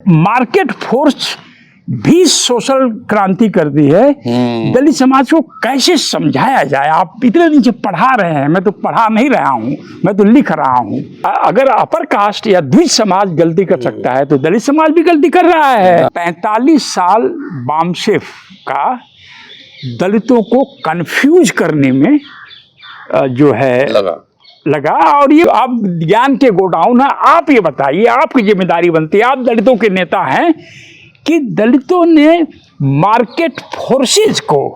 Market force भी social क्रांति कर दी है। दलित समाज को कैसे समझाया जाए? आप इतने दिन से पढ़ा रहे हैं, मैं तो पढ़ा नहीं रहा हूँ, मैं तो लिख रहा हूँ। अगर अपर कास्ट या द्विज समाज गलती कर सकता है तो दलित समाज भी गलती कर रहा है। 45 साल बामसेफ का दलितों को कंफ्यूज करने में जो है लगा। और ये आप ज्ञान के गोडाउन है, आप ये बताइए, आपकी जिम्मेदारी बनती है, आप दलितों के नेता हैं, कि दलितों ने मार्केट फोर्सेस को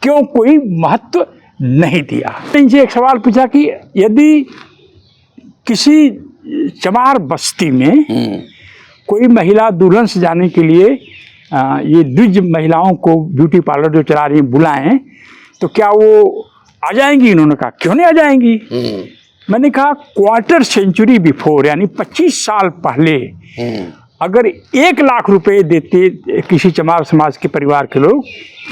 क्यों कोई महत्व नहीं दिया। इनसे एक सवाल पूछा कि यदि किसी चमार बस्ती में कोई महिला दुल्हन से जाने के लिए ये द्विज महिलाओं को ब्यूटी पार्लर जो चला रही बुलाएं, तो क्या वो आ जाएंगी? इन्होंने कहा क्यों नहीं आ जाएंगी। मैंने कहा क्वार्टर सेंचुरी बिफोर, यानी 25 साल पहले अगर 1 लाख रुपए देते किसी चमार समाज के परिवार के लोग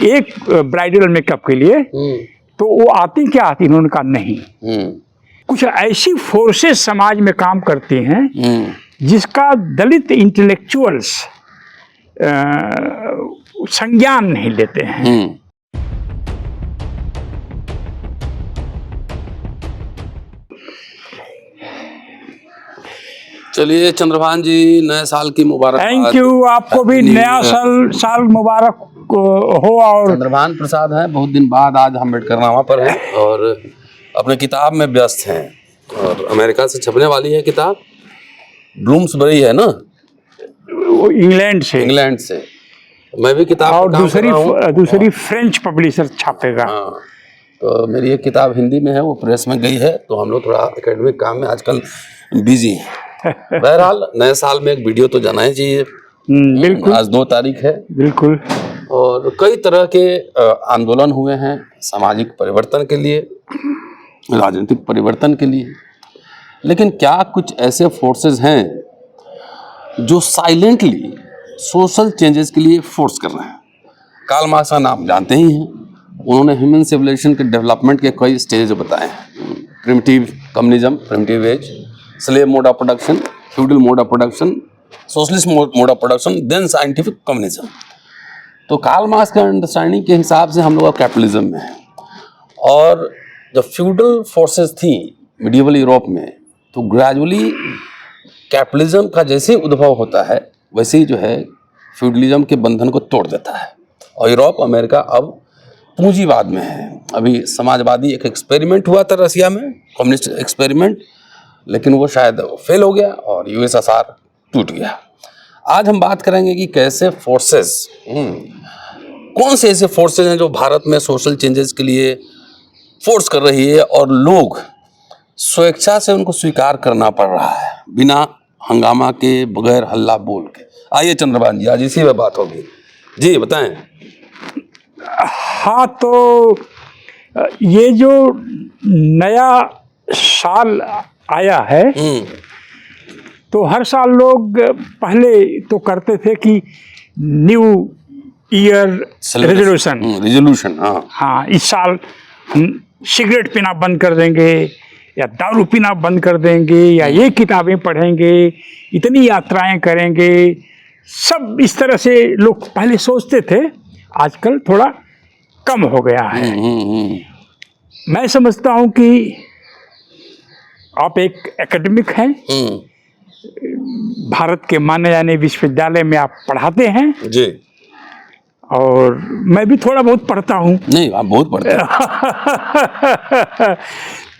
एक ब्राइडल मेकअप के लिए, तो वो आती क्या आती? इन्होंने कहा नहीं। कुछ ऐसी फोर्सेस समाज में काम करती हैं जिसका दलित इंटेलेक्चुअल्स संज्ञान नहीं लेते हैं। चलिए चंद्रभान जी, नए साल की मुबारक। थैंक यू, आपको भी नया साल मुबारक हो। और चंद्रभान प्रसाद है, बहुत दिन बाद आज अम्बेडकरनामा पर है और अपने किताब में व्यस्त हैं। और अमेरिका से छपने वाली है किताब, ब्लूम्सबरी है ना, इंग्लैंड से। मैं भी किताब और दूसरी फ्रेंच पब्लिशर छापेगा। हाँ, तो मेरी एक किताब हिंदी में है, वो प्रेस में गई है, तो हम लोग थोड़ा एकेडमिक काम में आजकल बिजी हैं। बहरहाल नए साल में एक वीडियो तो जाना ही चाहिए। बिल्कुल। आज 2 तारीख है। बिल्कुल। और कई तरह के आंदोलन हुए हैं सामाजिक परिवर्तन के लिए, राजनीतिक परिवर्तन के लिए, लेकिन क्या कुछ ऐसे फोर्सेस हैं जो साइलेंटली सोशल चेंजेस के लिए फोर्स कर रहे हैं? कार्ल मार्क्स का नाम जानते ही हैं, उन्होंने ह्यूमन सिविलाइजेशन के डेवलपमेंट के कई स्टेज बताए हैं। Primitive communism, primitive age, slave mode of production, feudal mode of production, socialist mode of production, then scientific communism. तो कार्ल मार्क्स के अंडरस्टैंडिंग के हिसाब से हम लोग कैपिटलिज्म में हैं। और जब फ्यूडल फोर्सेस थी मिडिवल यूरोप में, तो ग्रेजुअली कैपिटलिज्म का जैसे उद्भव होता है वैसे ही जो है फ्यूडलिज्म के बंधन को तोड़ देता है। और यूरोप, अमेरिका अब पूंजीवाद में है। अभी समाजवादी एक एक्सपेरिमेंट हुआ था रसिया में, कम्युनिस्ट एक्सपेरिमेंट, लेकिन वो शायद फेल हो गया और यूएसएसआर टूट गया। आज हम बात करेंगे कि कैसे फोर्सेस, कौन से ऐसे फोर्सेस हैं जो भारत में सोशल चेंजेस के लिए फोर्स कर रही है और लोग स्वेच्छा से उनको स्वीकार करना पड़ रहा है, बिना हंगामा के, बगैर हल्ला बोल के। आइए चंद्रभान जी, आज इसी में बात होगी। जी बताएं। हाँ, तो ये जो नया साल आया है, तो हर साल लोग पहले तो करते थे कि न्यू ईयर रेजोल्यूशन। हाँ, इस साल हम सिगरेट पीना बंद कर देंगे, या दारू पीना बंद कर देंगे, या ये किताबें पढ़ेंगे, इतनी यात्राएं करेंगे। सब इस तरह से लोग पहले सोचते थे। आजकल थोड़ा कम हो गया है। मैं समझता हूं कि आप एक एकेडमिक हैं, भारत के माने जाने विश्वविद्यालय में आप पढ़ाते हैं जी, और मैं भी थोड़ा बहुत पढ़ता हूं। नहीं, आप बहुत पढ़ते हैं।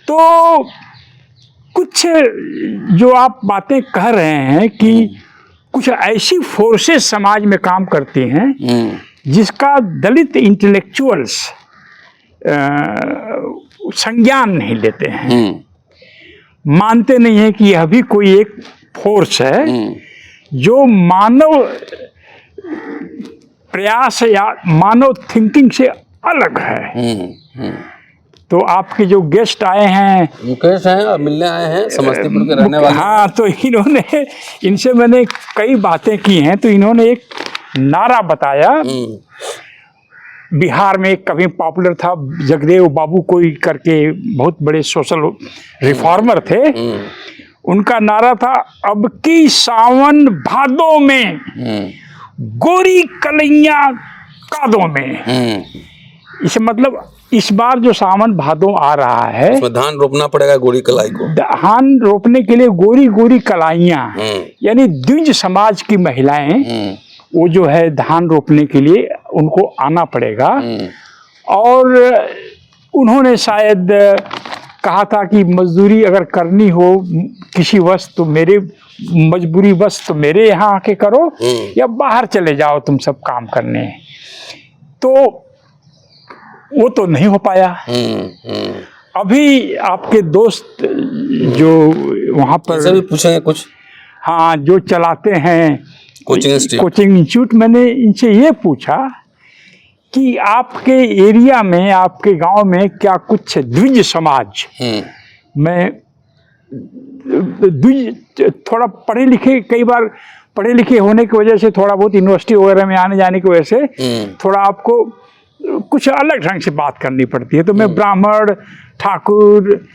तो कुछ जो आप बातें कह रहे हैं कि कुछ ऐसी फोर्सेस समाज में काम करती हैं जिसका दलित इंटेलेक्चुअल्स संज्ञान नहीं लेते हैं, मानते नहीं है कि यह भी कोई एक फोर्स है जो मानव प्रयास या मानव थिंकिंग से अलग है। तो आपके जो गेस्ट आए हैं, मुकेश हैं और मिलने आए हैं, समस्तीपुर के रहने वाले। हाँ, तो इनसे मैंने कई बातें की हैं। तो इन्होंने एक नारा बताया, बिहार में कभी पॉपुलर था, जगदेव बाबू कोई करके बहुत बड़े सोशल रिफॉर्मर थे। उनका नारा था, अब की सावन भादों में गोरी कलैया कादों में। इसे मतलब इस बार जो सावन भादों आ रहा है, उसमें धान रोपना पड़ेगा गोरी कलाई को। धान रोपने के लिए गोरी गोरी कलाइयां, यानी द्विज समाज की महिलाएं, वो जो है धान रोपने के लिए उनको आना पड़ेगा। और उन्होंने शायद कहा था कि मजदूरी अगर करनी हो किसी वश तो मेरे, मजबूरी वश तो मेरे यहाँ आके करो, या बाहर चले जाओ तुम सब काम करने। तो वो तो नहीं हो पाया। अभी आपके दोस्त जो वहाँ पर भी पूछेंगे कुछ, हाँ, जो चलाते हैं कोचिंग इंस्टीट्यूट, मैंने इनसे ये पूछा कि आपके एरिया में, आपके गांव में क्या कुछ द्विज समाज में, द्विज थोड़ा पढ़े लिखे, कई बार पढ़े लिखे होने की वजह से, थोड़ा बहुत यूनिवर्सिटी वगैरह में आने जाने की वजह से थोड़ा आपको कुछ अलग ढंग से बात करनी पड़ती है। तो मैं ब्राह्मण, ठाकुर,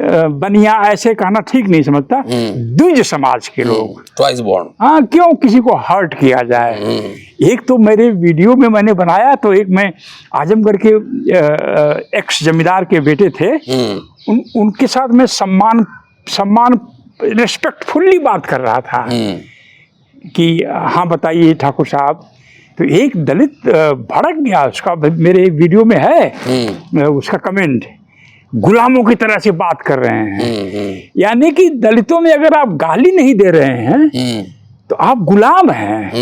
बनिया ऐसे कहना ठीक नहीं समझता। द्विज समाज के लोग, ट्वाइस बॉर्न, हाँ, क्यों किसी को हर्ट किया जाए। एक तो मेरे वीडियो में मैंने बनाया, तो एक मैं आजमगढ़ के एक्स जमींदार के बेटे थे, उनके साथ मैं सम्मान रिस्पेक्टफुल्ली बात कर रहा था कि हाँ बताइए ठाकुर साहब। तो एक दलित भड़क गया, उसका मेरे वीडियो में है उसका कमेंट, गुलामों की तरह से बात कर रहे हैं। यानी कि दलितों में अगर आप गाली नहीं दे रहे हैं तो आप गुलाम हैं।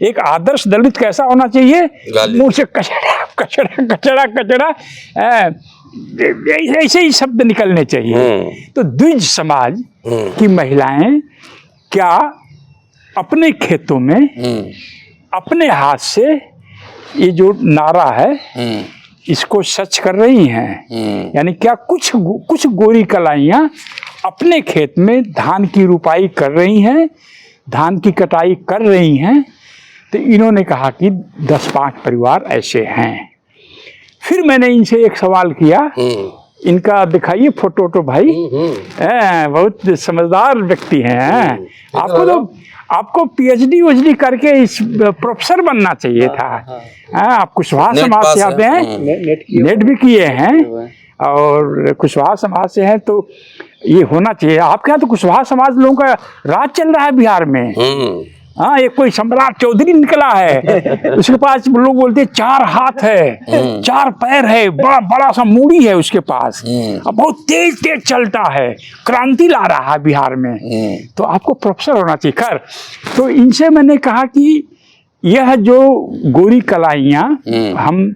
एक आदर्श दलित कैसा होना चाहिए? मुंह से कचड़ा कचड़ा कचड़ा कचड़ा ऐसे ही शब्द निकलने चाहिए। तो द्विज समाज की महिलाएं क्या अपने खेतों में अपने हाथ से ये जो नारा है इसको सच कर रही हैं? यानी क्या कुछ गोरी कलाइयाँ अपने खेत में धान की रुपाई कर रही हैं, धान की कटाई कर रही हैं? तो इन्होंने कहा कि 10-5 परिवार ऐसे हैं। फिर मैंने इनसे एक सवाल किया, इनका दिखाइए फोटो तो भाई, बहुत समझदार व्यक्ति हैं। आपको पीएचडी वजडी करके इस प्रोफेसर बनना चाहिए था। आप कुशवाहा समाज से आते हैं, नेट भी किए हैं और कुशवाहा समाज से हैं, तो ये होना चाहिए। आपके यहाँ तो कुशवाहा समाज लोगों का राज चल रहा है बिहार में। हाँ, एक कोई सम्राट चौधरी निकला है, उसके पास लोग बोलते हैं 4 हाथ है, 4 पैर है, बड़ा सा मूड़ी है उसके पास, बहुत तेज चलता है, क्रांति ला रहा है बिहार में। तो आपको प्रोफेसर होना चाहिए। खैर, तो इनसे मैंने कहा कि यह जो गोरी कलाइयाँ, हम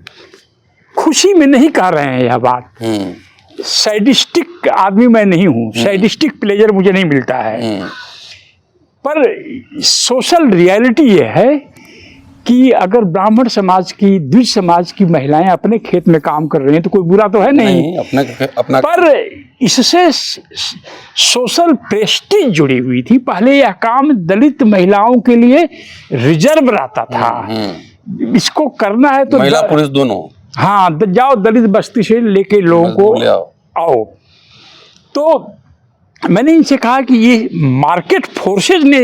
खुशी में नहीं कह रहे हैं यह बात। सैडिस्टिक आदमी मैं नहीं हूँ, सैडिस्टिक प्लेजर मुझे नहीं मिलता है। पर सोशल रियलिटी ये है कि अगर ब्राह्मण समाज की, द्विज समाज की महिलाएं अपने खेत में काम कर रही हैं तो कोई बुरा तो है नहीं, अपना पर इससे सोशल प्रेस्टीज जुड़ी हुई थी। पहले यह काम दलित महिलाओं के लिए रिजर्व रहता था। इसको करना है तो महिला पुरुष दोनों, हाँ, जाओ दलित बस्ती से लेके लोगों को आओ। तो मैंने इनसे कहा कि ये मार्केट फोर्सेज ने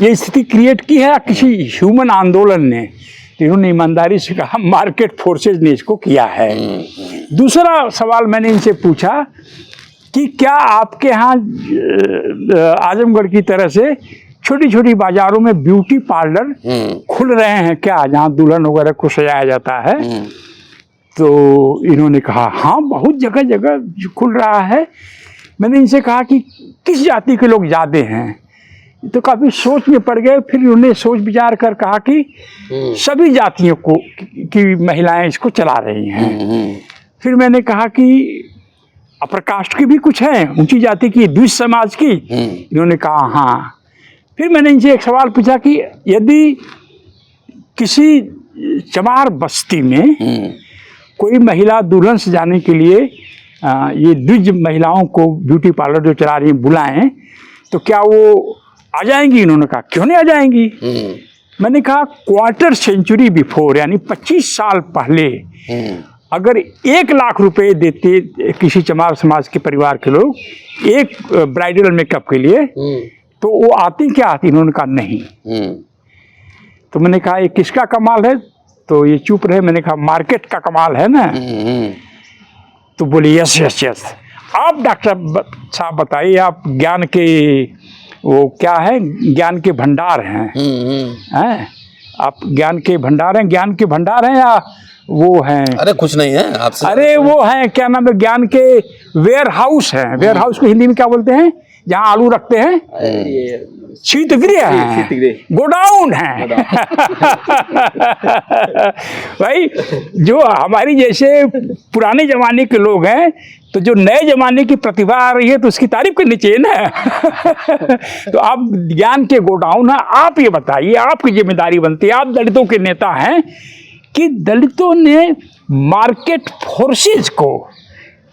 ये स्थिति क्रिएट की है या किसी ह्यूमन आंदोलन ने? तो इन्होंने ईमानदारी से कहा मार्केट फोर्सेज ने इसको किया है। दूसरा सवाल मैंने इनसे पूछा कि क्या आपके यहाँ आजमगढ़ की तरह से छोटी छोटी बाजारों में ब्यूटी पार्लर खुल रहे हैं क्या, जहाँ दुल्हन वगैरह को सजाया जाता है? तो इन्होंने कहा हाँ, बहुत जगह जगह खुल रहा है। मैंने इनसे कहा कि किस जाति के लोग ज़्यादा हैं? तो काफ़ी सोच में पड़ गए। फिर उन्हें सोच विचार कर कहा कि सभी जातियों को की महिलाएं इसको चला रही हैं। फिर मैंने कहा कि अपर कास्ट की भी कुछ है, ऊंची जाति की, द्विज समाज की? इन्होंने कहा हाँ। फिर मैंने इनसे एक सवाल पूछा कि यदि किसी चमार बस्ती में कोई महिला दुल्हन सजाने के लिए ये द्विज महिलाओं को ब्यूटी पार्लर जो चला रही हैं बुलाएं, तो क्या वो आ जाएंगी? इन्होंने कहा क्यों नहीं आ जाएंगी। मैंने कहा क्वार्टर सेंचुरी बिफोर, यानी 25 साल पहले अगर 1 लाख रुपए देते किसी चमार समाज के परिवार के लोग एक ब्राइडल मेकअप के लिए, तो वो आती क्या आती? इन्होंने कहा नहीं। तो मैंने कहा ये किसका कमाल है? तो ये चुप रहे। मैंने कहा मार्केट का कमाल है ना। तो बोले यस यस यस। आप डॉक्टर साहब बताइए, आप ज्ञान के वो क्या है, ज्ञान के भंडार हैं, हैं? आप ज्ञान के भंडार हैं, ज्ञान के भंडार हैं या वो हैं? अरे कुछ नहीं है आपसे। अरे वो हैं, क्या नाम है, ज्ञान के वेयर हाउस हैं। वेयर हाउस को हिंदी में क्या बोलते हैं? जहाँ आलू रखते हैं, शीतगृह है, गोडाउन है। भाई जो हमारी जैसे पुराने जमाने के लोग हैं, तो जो नए जमाने की प्रतिभा आ रही है तो उसकी तारीफ करनी चाहिए ना। तो आप ज्ञान के गोडाउन है। आप ये बताइए, आपकी जिम्मेदारी बनती है, आप दलितों के नेता हैं, कि दलितों ने मार्केट फोर्सेस को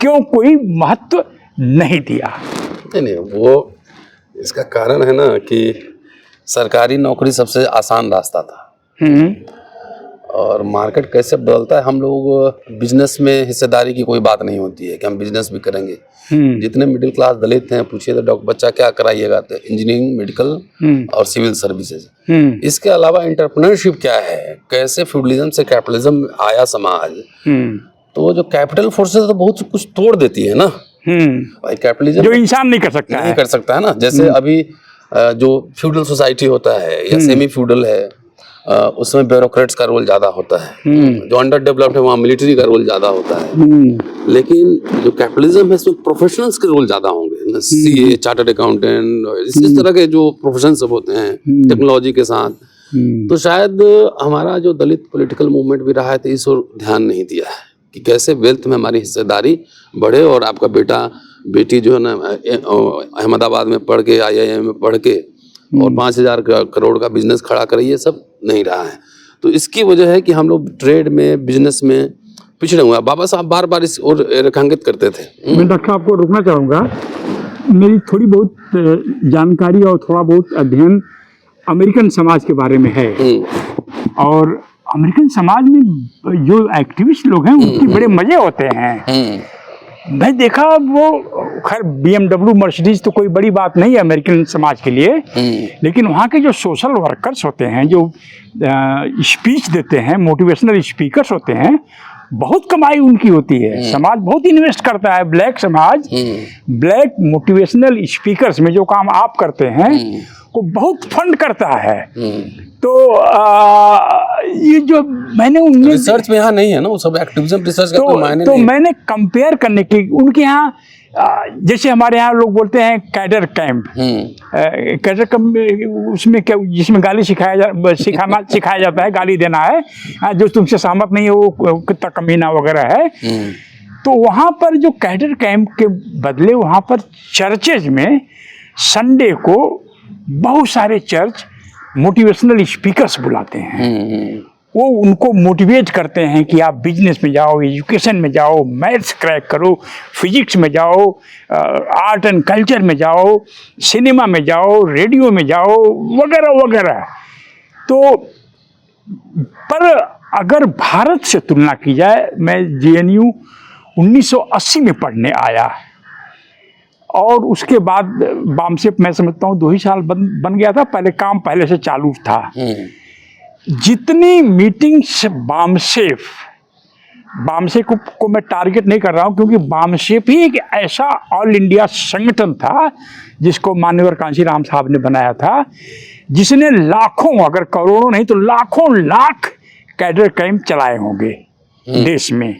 क्यों कोई महत्व नहीं दिया? नहीं, वो इसका कारण है ना कि सरकारी नौकरी सबसे आसान रास्ता था। और मार्केट कैसे बदलता है, हम लोग बिजनेस में हिस्सेदारी की कोई बात नहीं होती है कि हम बिजनेस भी करेंगे। जितने मिडिल क्लास दलित हैं, पूछिए तो डॉक्टर बच्चा क्या कराइएगा, तो इंजीनियरिंग, मेडिकल और सिविल सर्विसेज। इसके अलावा एंटरप्रेन्योरशिप क्या है, कैसे फ्यूडलिज्म से कैपिटलिज्म आया समाज, तो जो कैपिटल फोर्सेस तो बहुत कुछ तोड़ देती है ना भाई। कैपिटलिज्म जो इंसान नहीं कर सकता नहीं कर सकता है ना। जैसे अभी जो फ्यूडल सोसाइटी होता है या सेमी फ्यूडल है, उसमें ब्यूरोक्रेट्स का रोल ज्यादा होता है। जो अंडर डेवलप्ड है वहाँ मिलिट्री का रोल ज्यादा होता है। लेकिन जो कैपिटलिज्म है इसमें प्रोफेशनल्स के रोल ज्यादा होंगे, सीए, चार्टर्ड अकाउंटेंट, इस तरह के जो प्रोफेशन सब होते हैं टेक्नोलॉजी के साथ। तो शायद हमारा जो दलित पॉलिटिकल मूवमेंट भी रहा है, तो इस ओर ध्यान नहीं दिया है कि कैसे वेल्थ में हमारी हिस्सेदारी बढ़े। और आपका बेटा बेटी जो है ना अहमदाबाद में पढ़ के, IIM में पढ़ के और 5,000 करोड़ का बिजनेस खड़ा करे, ये सब नहीं रहा है। तो इसकी वजह है कि हम लोग ट्रेड में, बिजनेस में पिछड़े हुए हैं। बाबा साहब बार बार इस ओर रेखांकित करते थे। मैं डॉक्टर आपको रुकना चाहूँगा। मेरी थोड़ी बहुत जानकारी और थोड़ा बहुत अध्ययन अमेरिकन समाज के बारे में है। और अमेरिकन समाज में जो एक्टिविस्ट लोग हैं उनके बड़े मजे होते हैं। मैं देखा, वो खैर BMW, मर्सिडीज तो कोई बड़ी बात नहीं है अमेरिकन समाज के लिए, लेकिन वहाँ के जो सोशल वर्कर्स होते हैं, जो स्पीच देते हैं, मोटिवेशनल स्पीकर्स होते हैं, बहुत कमाई उनकी होती है। समाज बहुत इन्वेस्ट करता है। ब्लैक समाज, ब्लैक मोटिवेशनल स्पीकर्स में जो काम आप करते हैं को बहुत फंड करता है। तो ये जो मैंने उनमें रिसर्च में यहाँ नहीं है ना, वो सब एक्टिविज्म रिसर्च का कोई मायने तो नहीं। मैंने कंपेयर करने की उनके यहाँ, जैसे हमारे यहाँ लोग बोलते हैं कैडर कैंप। कैडर कैंप उसमें क्या, जिसमें गाली सिखाया जाता है, गाली देना है, जो तुमसे सहमत नहीं है वो कितना कमीना वगैरह है। तो वहाँ पर जो कैडर कैंप के बदले वहाँ पर चर्चेज में संडे को बहुत सारे चर्च मोटिवेशनल स्पीकर्स बुलाते हैं। वो उनको मोटिवेट करते हैं कि आप बिजनेस में जाओ, एजुकेशन में जाओ, मैथ्स क्रैक करो, फिजिक्स में जाओ, आर्ट एंड कल्चर में जाओ, सिनेमा में जाओ, रेडियो में जाओ, वगैरह वगैरह। तो पर अगर भारत से तुलना की जाए, मैं JNU 1980 में पढ़ने आया और उसके बाद बामसेफ मैं समझता हूँ 2 ही साल बन गया था। पहले काम पहले से चालू था। जितनी मीटिंग्स बामसेफ को मैं टारगेट नहीं कर रहा हूँ, क्योंकि बामसेफ ही एक ऐसा ऑल इंडिया संगठन था जिसको माननीय कांशीराम साहब ने बनाया था, जिसने लाखों, अगर करोड़ों नहीं तो लाखों लाख कैडर कैंप चलाए होंगे देश में।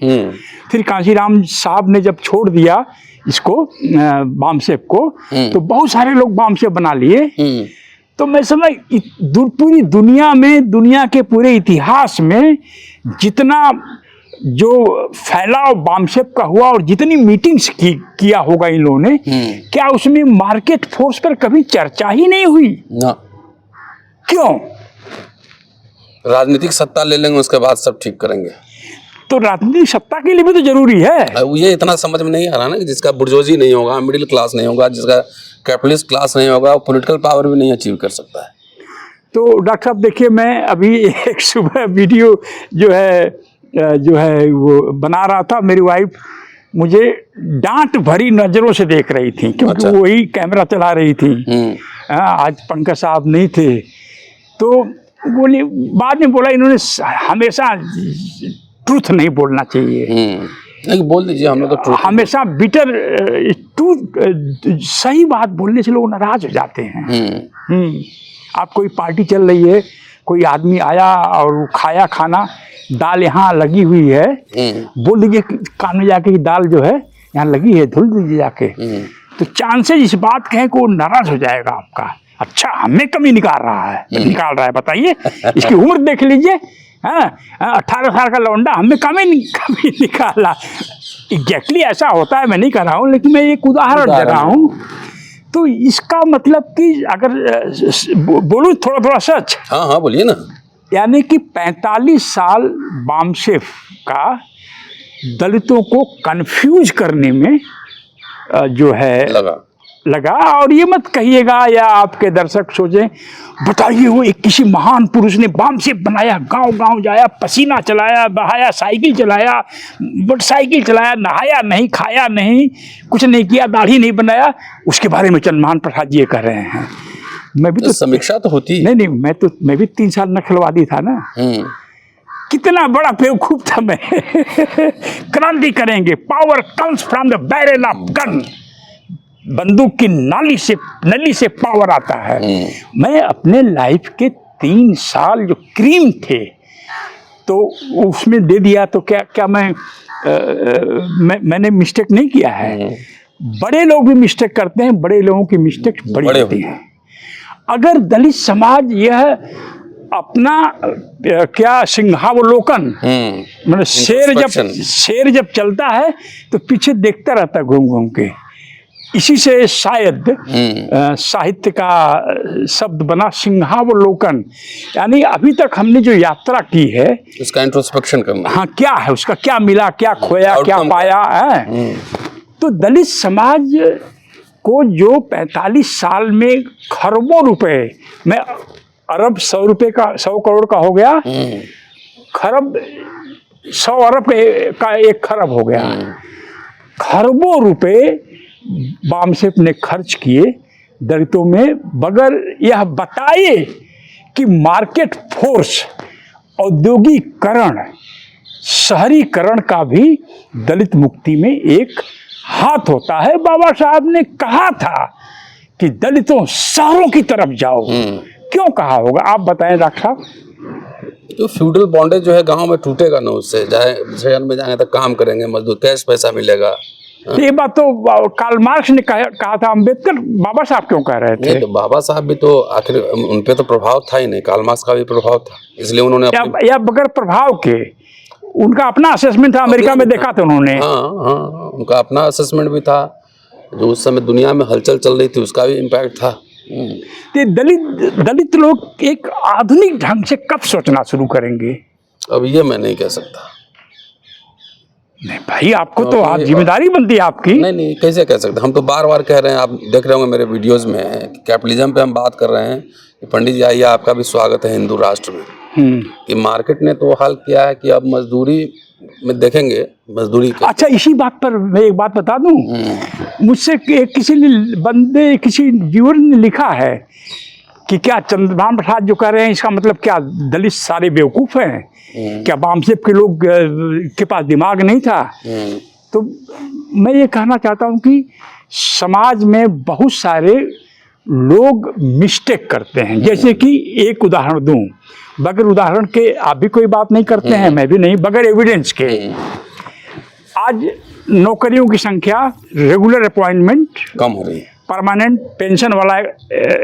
फिर कांशीराम साहब ने जब छोड़ दिया इसको, बामसेफ को, तो बहुत सारे लोग बामसेफ बना लिए। तो मैं समझ पूरी दुनिया में, दुनिया के पूरे इतिहास में जितना जो फैलाव बामसेफ का हुआ और जितनी मीटिंग्स किया होगा इन लोगों ने, क्या उसमें मार्केट फोर्स पर कभी चर्चा ही नहीं हुई ना? क्यों? राजनीतिक सत्ता ले लेंगे, उसके बाद सब ठीक करेंगे। तो राजनीतिक सत्ता के लिए भी तो जरूरी है। ये इतना समझ में नहीं आ रहा ना कि जिसका बुर्जोजी नहीं होगा, मिडिल क्लास नहीं होगा, जिसका कैपिटलिस्ट क्लास नहीं होगा, वो पॉलिटिकल पावर भी नहीं अचीव कर सकता है। तो डॉक्टर साहब देखिए, मैं अभी एक सुबह वीडियो जो है जो है वो बना रहा था, मेरी वाइफ मुझे डांट भरी नजरों से देख रही थी, क्योंकि अच्छा। वही कैमरा चला रही थी। आज पंकज साहब नहीं थे, तो बोली, बाद में बोला इन्होंने हमेशा ट्रूथ नहीं बोलना चाहिए, नहीं बोल दीजिए, हम लोग तो ट्रूथ हमेशा बिटर सही बात बोलने से लोग नाराज हो जाते हैं। आप कोई पार्टी चल रही है, कोई आदमी आया और वो खाया खाना, दाल यहाँ लगी हुई है, बोल दीजिए कान में जाके कि दाल जो है यहाँ लगी है, धुल दीजिए जाके, तो चांसेस इस बात के हैं कि वो नाराज हो जाएगा आपका। अच्छा, हमें कमी निकाल रहा है, बताइए, इसकी उम्र देख लीजिए, 18 साल का लौंडा हमें कमी निकाला। एग्जैक्टली ऐसा होता है, मैं नहीं कह रहा हूँ, लेकिन मैं एक उदाहरण दे रहा हूँ। तो इसका मतलब कि अगर बोलूँ थोड़ा सच, हाँ बोलिए ना, यानी कि 45 साल बामसेफ का दलितों को कंफ्यूज करने में जो है लगा। और ये मत कहिएगा या आपके दर्शक सोचें, बताइए वो एक किसी महान पुरुष ने बामसेफ बनाया, गांव जाया, पसीना चलाया, बहाया, साइकिल चलाया, मोटरसाइकिल चलाया, नहाया नहीं, खाया नहीं, कुछ नहीं किया, दाढ़ी नहीं बनाया, उसके बारे में चंद्रभान प्रसाद जी ये कह रहे हैं। मैं भी तो समीक्षा तो होती है। नहीं, मैं भी 3 साल नक्सलवादी था ना। कितना बड़ा बेवकूफ था मैं। क्रांति करेंगे, power comes from the barrel of gun, बंदूक की नली से पावर आता है। मैं अपने लाइफ के 3 साल जो क्रीम थे, तो उसमें दे दिया, तो क्या मैंने मिस्टेक नहीं किया है। बड़े लोग भी मिस्टेक करते हैं, बड़े लोगों की मिस्टेक बड़ी होती है। अगर दलित समाज यह अपना क्या सिंहावलोकन, मतलब शेर जब चलता है तो पीछे देखता रहता है घूम के, इसी से शायद साहित्य का शब्द बना सिंहावलोकन। यानी अभी तक हमने जो यात्रा की है, उसका इंट्रोस्पेक्शन करना, हाँ, क्या है उसका, क्या मिला, क्या खोया, क्या पाया है। तो दलित समाज को जो 45 साल में खरबों रुपए में, अरब 100 करोड़ का हो गया, खरब 100 अरब का 1 खरब हो गया। खरबों रुपए बामसेफ ने खर्च किए दलितों में, बगैर यह बताए कि मार्केट फोर्स, औद्योगिकरण, शहरीकरण का भी दलित मुक्ति में एक हाथ होता है। बाबा साहब ने कहा था कि दलितों शहरों की तरफ जाओ। क्यों कहा होगा, आप बताएं डॉक्टर साहब। तो फ्यूडल बॉन्डेज जो है गांव में टूटेगा ना, उससे जाए शहर में जाएंगे तो काम करेंगे, मजदूर, कैश पैसा मिलेगा। ये बात तो कार्ल मार्क्स ने कहा था, अम्बेडकर बाबा साहब क्यों कह रहे थे? नहीं, तो बाबा साहब भी तो आखिर उन पे तो प्रभाव था ही नहीं, कार्ल मार्क्स का भी प्रभाव था, इसलिए उन्होंने या बगैर प्रभाव के, उनका अपना असेसमेंट था, अमेरिका में देखा था उन्होंने। हाँ, उनका अपना असेसमेंट भी था, जो उस समय दुनिया में हलचल चल रही थी उसका भी इम्पैक्ट था। तो दलित लोग एक आधुनिक ढंग से कब सोचना शुरू करेंगे? अब ये मैं नहीं कह सकता। नहीं भाई, आपको तो आप जिम्मेदारी बनती है आपकी। नहीं, कैसे कह सकते, हम तो बार कह रहे हैं, आप देख रहे होंगे मेरे वीडियोस में, कैपिटलिज्म पे हम बात कर रहे हैं कि पंडित जी आइए, आपका भी स्वागत है हिंदू राष्ट्र में। कि मार्केट ने तो हाल किया है कि अब मजदूरी में देखेंगे, मजदूरी का। अच्छा, इसी बात पर मैं एक बात बता दूं, मुझसे किसी व्यूअर ने लिखा है कि क्या चंद्रभान प्रसाद जो कह रहे हैं, इसका मतलब क्या दलित सारे बेवकूफ़ हैं? क्या बामसेफ के लोग के पास दिमाग नहीं था? तो मैं ये कहना चाहता हूँ कि समाज में बहुत सारे लोग मिस्टेक करते हैं। जैसे कि एक उदाहरण दूं, बगैर उदाहरण के आप भी कोई बात नहीं करते हैं, मैं भी नहीं, बगैर एविडेंस के। आज नौकरियों की संख्या, रेगुलर अपॉइंटमेंट कम हो रही है, परमानेंट पेंशन वाला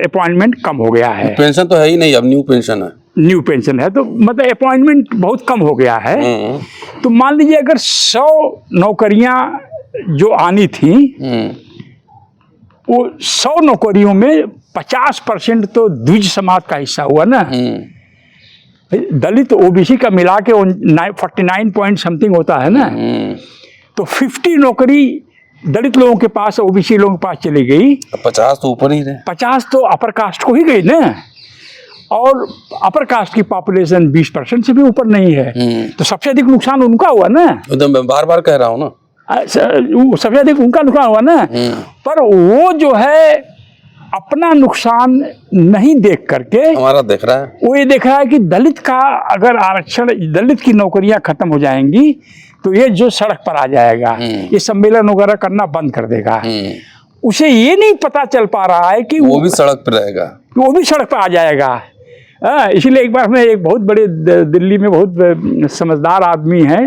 अपॉइंटमेंट कम हो गया है। पेंशन तो है ही नहीं, अब न्यू पेंशन है, तो मतलब अपॉइंटमेंट बहुत कम हो गया है। तो मान लीजिए अगर 100 नौकरियां जो आनी थी, वो 100 नौकरियों में 50% तो द्विज समाज का हिस्सा हुआ ना। दलित ओबीसी का मिला के 49 पॉइंट समथिंग होता है ना। तो 50 नौकरी दलित लोगों के पास, ओबीसी लोगों के पास चली गई। 50 तो ऊपर ही रहे, 50 तो अपर कास्ट को ही गई ना। और अपर कास्ट की पॉपुलेशन 20% से भी ऊपर नहीं है, तो सबसे अधिक नुकसान उनका हुआ ना। तो मैं बार बार कह रहा हूँ ना, सबसे अधिक उनका नुकसान हुआ ना। पर वो जो है अपना नुकसान नहीं देख करके हमारा देख रहा है, वो ये देख रहा है कि दलित का अगर आरक्षण, दलित की नौकरियां खत्म हो जाएंगी तो ये जो सड़क पर आ जाएगा, ये सम्मेलन वगैरह करना बंद कर देगा। उसे ये नहीं पता चल पा रहा है कि वो भी सड़क पर रहेगा, वो भी सड़क पर आ जाएगा। इसलिए एक बार में एक बहुत बड़े दिल्ली में बहुत समझदार आदमी है,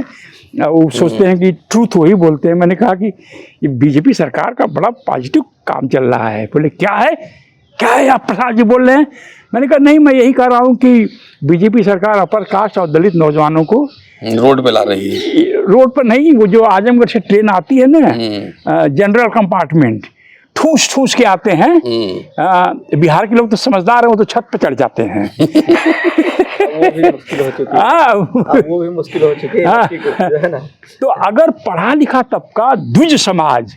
वो सोचते हैं कि ट्रूथ वही बोलते हैं। मैंने कहा कि ये बीजेपी सरकार का बड़ा पॉजिटिव काम चल रहा है। बोले क्या है आप प्रसाद जी बोल रहे हैं? मैंने कहा नहीं, मैं यही कह रहा हूँ कि बीजेपी सरकार अपर कास्ट और दलित नौजवानों को रोड पे ला रही है। रोड पर नहीं, वो जो आजमगढ़ से ट्रेन आती है ना, जनरल कंपार्टमेंट, ठूस के आते हैं। बिहार के लोग तो समझदार हैं, वो तो छत पे चढ़ जाते हैं। वो भी मुश्किल हो चुकी है, वो भी मुश्किल हो चुकी है ना। तो अगर पढ़ा लिखा तबका, द्विज समाज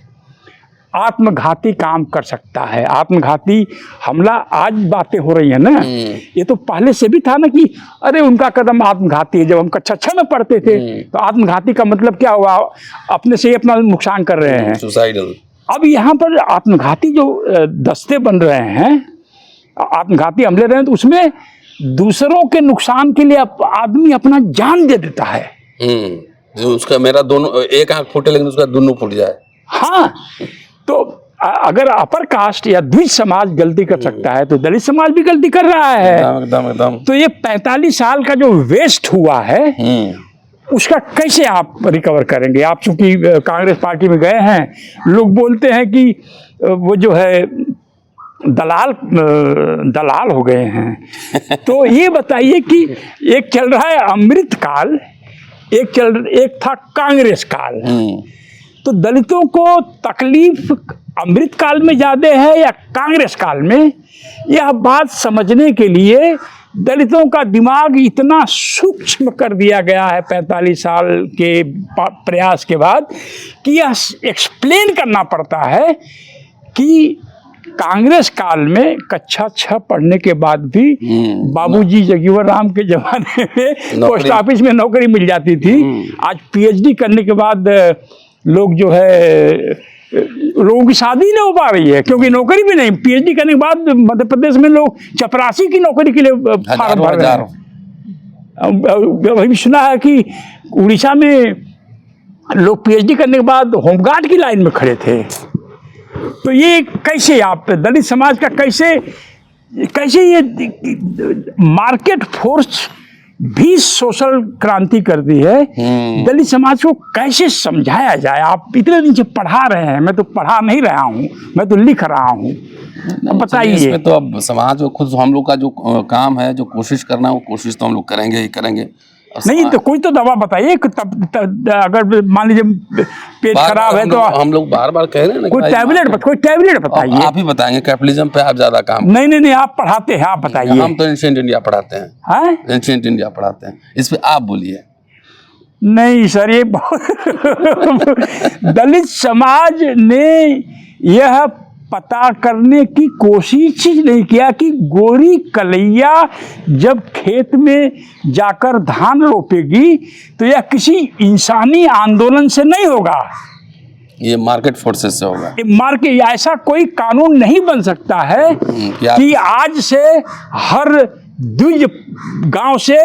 आत्मघाती काम कर सकता है। आत्मघाती हमला, आज बातें हो रही है ना, ये तो पहले से भी था ना कि अरे उनका कदम आत्मघाती है। जब हम कक्षा 6 में पढ़ते थे तो आत्मघाती का मतलब क्या हुआ? अपने से ही अपना नुकसान कर रहे हैं, सुसाइडल। अब यहाँ पर आत्मघाती जो दस्ते बन रहे हैं, आत्मघाती हमले रहे हैं, तो उसमें दूसरों के नुकसान के लिए आदमी अपना जान दे देता है। जो उसका मेरा दोनों एक आंख फूटे लेकिन उसका दोनों फूट जाए। हाँ, तो अगर अपर कास्ट या द्विज समाज गलती कर सकता है तो दलित समाज भी गलती कर रहा है। एकदम। तो ये 45 साल का जो वेस्ट हुआ है, उसका कैसे आप रिकवर करेंगे? आप चूंकि कांग्रेस पार्टी में गए हैं, लोग बोलते हैं कि वो जो है दलाल हो गए हैं। तो ये बताइए कि एक चल रहा है अमृत काल, एक था कांग्रेस काल। तो दलितों को तकलीफ अमृत काल में ज़्यादा है या कांग्रेस काल में? यह बात समझने के लिए दलितों का दिमाग इतना सूक्ष्म कर दिया गया है 45 साल के प्रयास के बाद कि यह एक्सप्लेन करना पड़ता है कि कांग्रेस काल में कक्षा 6 पढ़ने के बाद भी बाबूजी जगीवर राम के जमाने में पोस्ट ऑफिस में नौकरी मिल जाती थी। आज पीएचडी करने के बाद लोग जो है, लोगों की शादी नहीं हो पा रही है क्योंकि नौकरी भी नहीं। पीएचडी करने के बाद मध्य प्रदेश में लोग चपरासी की नौकरी के लिए फार्म भर रहे हैं। अभी सुना है कि उड़ीसा में लोग पीएचडी करने के बाद होमगार्ड की लाइन में खड़े थे। तो ये कैसे आप दलित समाज का कैसे ये मार्केट फोर्स भी सोशल क्रांति कर दी है, दलित समाज को कैसे समझाया जाए? आप इतने दिन से पढ़ा रहे हैं, मैं तो पढ़ा नहीं रहा हूँ, मैं तो लिख रहा हूँ। अब बताइए। इसमें तो अब समाज को खुद हम लोग का जो काम है, जो कोशिश करना है, वो कोशिश तो हम लोग करेंगे ही करेंगे। नहीं तो कोई तो दवा बताइए। अगर मान लीजिए पेट खराब है तो हम लोग बार बार कह रहे हैं ना, कोई टैबलेट बताइए। आप ही बताएंगे, कैपिटलिज्म पे आप ज्यादा काम। नहीं, आप पढ़ाते हैं, आप बताइए। हम तो एंशिएंट इंडिया पढ़ाते हैं। एंशिएंट इंडिया पढ़ाते हैं, इस पे आप बोलिए। नहीं सर, ये दलित समाज ने यह पता करने की कोशिश ही नहीं किया कि गोरी कलैया जब खेत में जाकर धान रोपेगी तो यह किसी इंसानी आंदोलन से नहीं होगा, ये मार्केट फोर्सेस से होगा। मार्केट, ऐसा कोई कानून नहीं बन सकता है कि आज से हर द्विज गांव से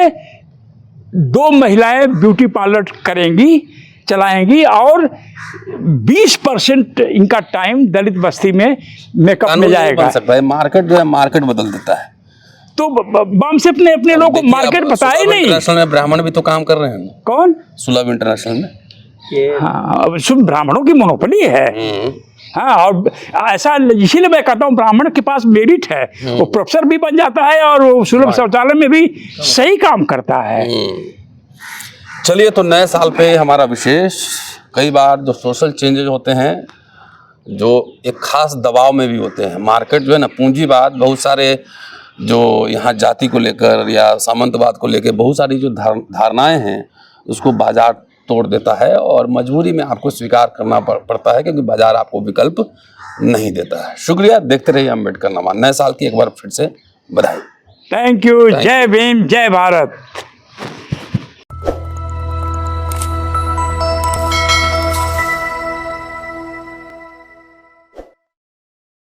2 महिलाएं ब्यूटी पार्लर करेंगी, चलाएंगी और 20% इनका टाइम दलित बस्ती में मेकअप में जाएगा। बन सकता है, मार्केट जो है मार्केट बदल देता है। तो बम से अपने लोगों को मार्केट बताए नहीं। इंटरनेशनल में ब्राह्मण भी तो काम कर रहे हैं। कौन? सुलभ इंटरनेशनल में। हाँ, अब शुभ ब्राह्मणों की मोनोपोली है। हाँ, और ऐसा इसीलिए मैं कहता हूँ ब्राह्मण के पास मेरिट है, वो प्रोफेसर भी बन जाता है और वो सुलभ शौचालय में भी सही काम करता है। चलिए, तो नए साल पे हमारा विशेष, कई बार जो सोशल चेंजेस होते हैं जो एक खास दबाव में भी होते हैं। मार्केट जो है ना, पूंजीवाद, बहुत सारे जो यहाँ जाति को लेकर या सामंतवाद को लेकर बहुत सारी जो धारणाएं हैं, उसको बाजार तोड़ देता है और मजबूरी में आपको स्वीकार करना पड़ता है क्योंकि बाजार आपको विकल्प नहीं देता है। शुक्रिया, देखते रहिए अम्बेडकरनामा। नए साल की एक बार फिर से बधाई। Thank you. जय भीम, जय भारत।